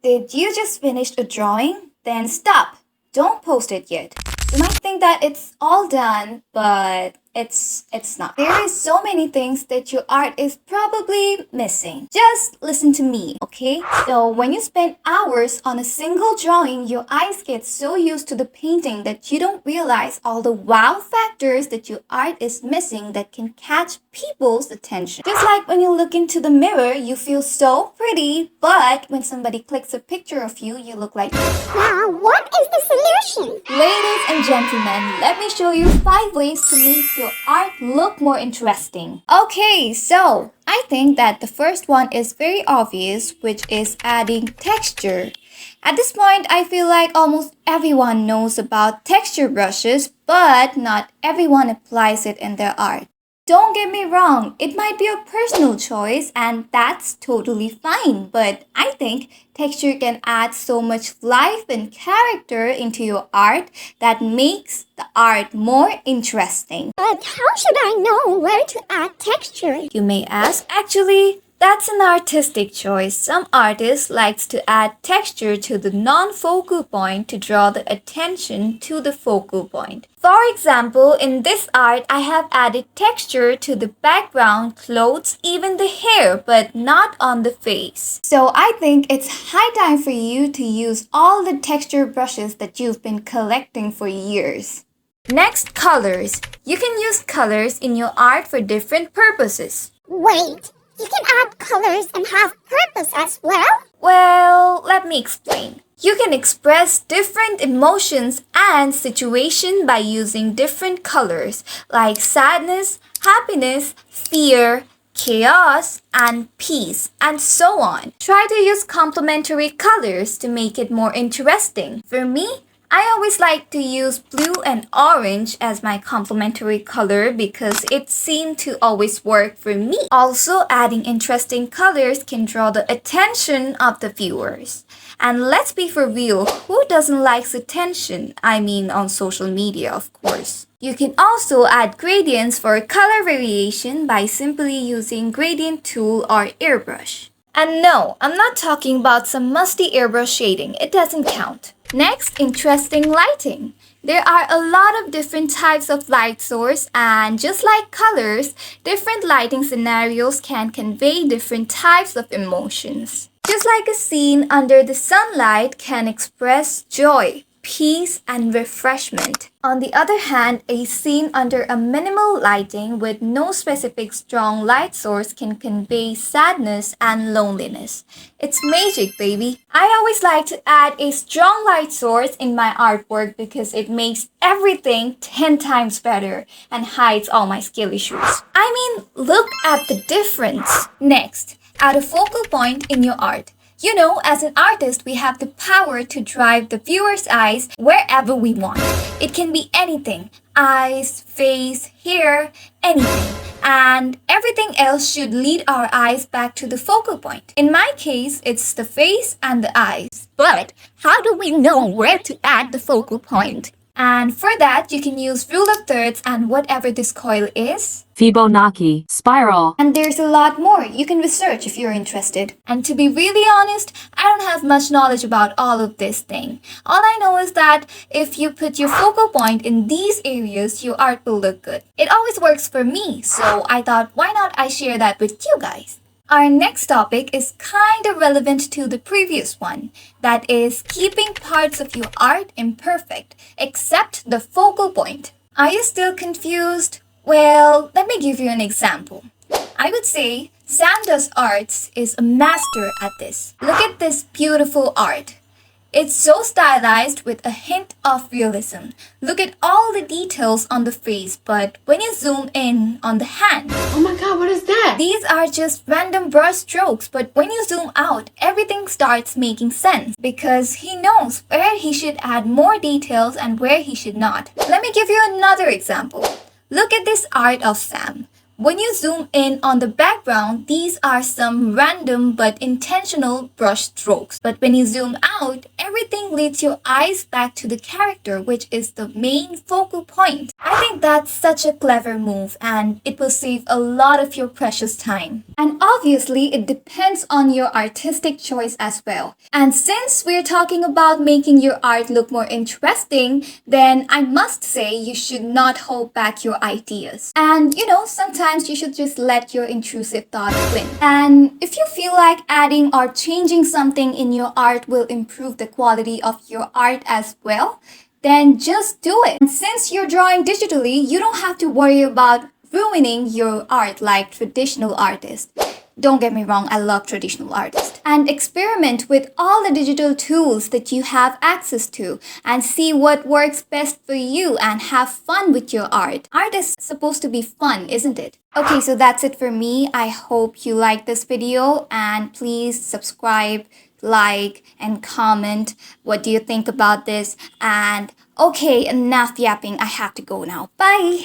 Did you just finish a drawing? Then stop. Don't post it yet. You might think that it's all done, but it's not. There is so many things that your art is probably missing. Just listen to me, okay? So when you spend hours on a single drawing, your eyes get so used to the painting that you don't realize all the wow factors that your art is missing that can catch people's attention. Just like when you look into the mirror, you feel so pretty, but when somebody clicks a picture of you, you look like this. Now, what is the solution? Ladies and gentlemen, let me show you 5 ways to make your art look more interesting. Okay, so I think that the first one is very obvious, which is adding texture. At this point, I feel like almost everyone knows about texture brushes, but not everyone applies it in their art. Don't get me wrong, it might be a personal choice and that's totally fine, but I think texture can add so much life and character into your art that makes the art more interesting. But how should I know where to add texture? You may ask, actually, that's an artistic choice. Some artists like to add texture to the non-focal point to draw the attention to the focal point. For example, in this art, I have added texture to the background, clothes, even the hair, but not on the face. So I think it's high time for you to use all the texture brushes that you've been collecting for years. Next, colors. You can use colors in your art for different purposes. Wait, you can add colors and have purpose as well? Well, let me explain. You can express different emotions and situations by using different colors like sadness, happiness, fear, chaos, and peace, and so on. Try to use complementary colors to make it more interesting. For me, I always like to use blue and orange as my complementary color because it seemed to always work for me. Also, adding interesting colors can draw the attention of the viewers. And let's be for real, who doesn't like attention? I mean on social media, of course. You can also add gradients for color variation by simply using gradient tool or airbrush. And no, I'm not talking about some musty airbrush shading. It doesn't count. Next, interesting lighting. There are a lot of different types of light source, and just like colors, different lighting scenarios can convey different types of emotions. Just like a scene under the sunlight can express joy, peace, and refreshment. On the other hand, a scene under a minimal lighting with no specific strong light source can convey sadness and loneliness. It's magic, baby. I always like to add a strong light source in my artwork because it makes everything 10 times better and hides all my skill issues. I mean, look at the difference. Next, add a focal point in your art. You know, as an artist, we have the power to drive the viewer's eyes wherever we want. It can be anything, eyes, face, hair, anything. And everything else should lead our eyes back to the focal point. In my case, it's the face and the eyes. But how do we know where to add the focal point? And for that, you can use rule of thirds and whatever this coil is. Fibonacci, spiral. And there's a lot more you can research if you're interested. And to be really honest, I don't have much knowledge about all of this thing. All I know is that if you put your focal point in these areas, your art will look good. It always works for me, so I thought, why not I share that with you guys? Our next topic is kind of relevant to the previous one. That is keeping parts of your art imperfect, except the focal point. Are you still confused? Well, let me give you an example. I would say Sanda's Arts is a master at this. Look at this beautiful art. It's so stylized with a hint of realism. Look at all the details on the face, but when you zoom in on the hand, oh my god, what is that? These are just random brush strokes, but when you zoom out, everything starts making sense because he knows where he should add more details and where he should not. Let me give you another example. Look at this art of Sam. When you zoom in on the background, these are some random but intentional brush strokes. But when you zoom out, everything leads your eyes back to the character, which is the main focal point. I think that's such a clever move and it will save a lot of your precious time. And obviously, it depends on your artistic choice as well. And since we're talking about making your art look more interesting, then I must say you should not hold back your ideas. And sometimes you should just let your intrusive thoughts win. And if you feel like adding or changing something in your art will improve the quality of your art as well, then just do it. And since you're drawing digitally, you don't have to worry about ruining your art like traditional artists. Don't get me wrong, I love traditional artists. And experiment with all the digital tools that you have access to and see what works best for you and have fun with your art. Art is supposed to be fun, isn't it? Okay, so that's it for me. I hope you liked this video and please subscribe, like, and comment. What do you think about this? And okay, enough yapping. I have to go now. Bye!